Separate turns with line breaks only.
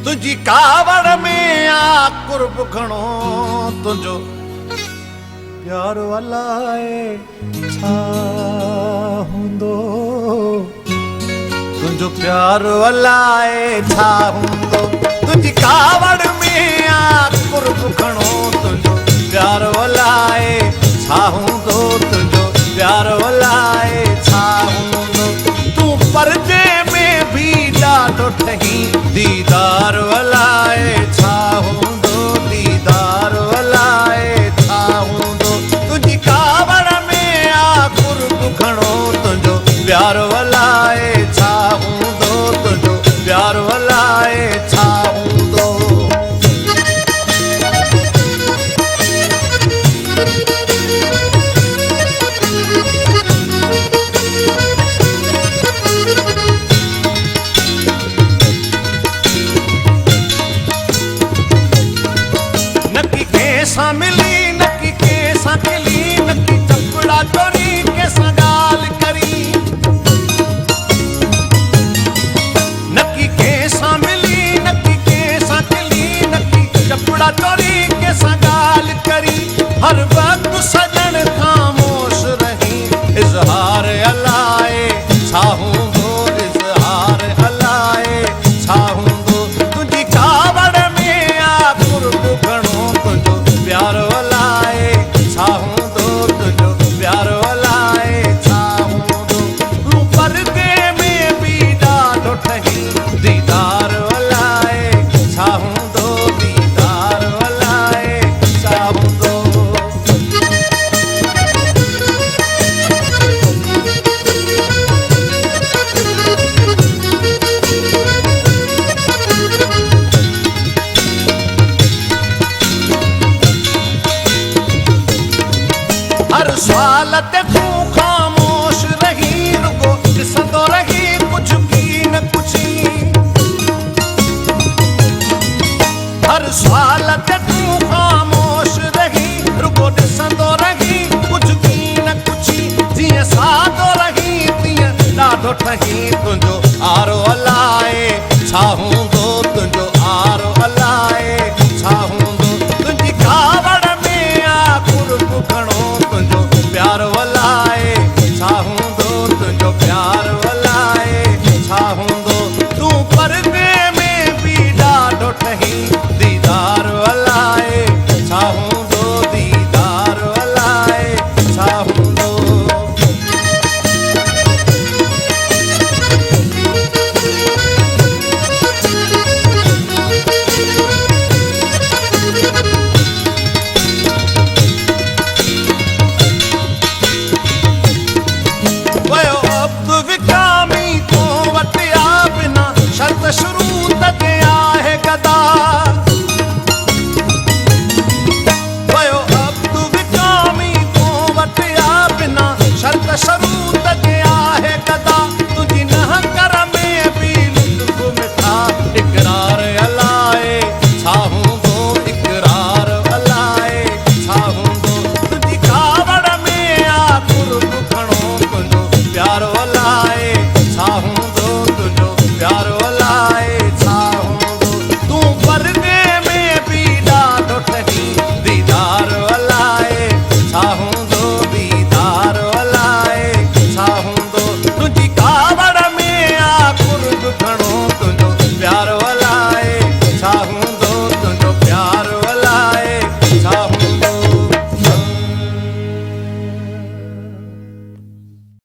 तुझी कावड़ में आ कुर्ब घणो तुझो प्यार वलाए छा हुंदो तुझो प्यार वलाए छा हुंदो तुझी कावड़ में आ कुर्ब घणो तुझो प्यार वलाए छा हुंदो तुझो प्यार वलाए छा हुंदो तू परदे में भी ॾाढो ठही दीदार वलाए छा हुंदो दीदार वलाए छा हुंदो तुझी कावड़ में आ कुर्ब घणो तुझो प्यार वलाए छा हुंदो तुझो प्यार वलाए छा हुंदो मिली नकी केसा खिली नकी चपड़ा चोरी केसा गाल करी नकी केसा मिली नकी केसा खिली नकी चपड़ा चोरी केसा गाल करी हर वक्त सजन खामोश रही इजहार अलाए छा हुंदो इजहार अलाए छा हुंदो तुझी कावड़ में आ कुर्ब घणो तुझो प्यार वलाए छा हुंदो तुझो प्यार वलाए छा हुंदो तू परदे में भी ॾाढो ठही दीदार वलाए छा हुंदो दीदार वलाए छा हुंदो हर सवाल ते तू खामोश रही रुगो ॾिसंदो रही कुछ की न कुछी हर सवाल ते तू खामोश रही रुगो ॾिसंदो रही कुछ की न कुछी जीअं सादो रही तीअं ॾाढो ठही तुंहिंजो आरो अलाए छा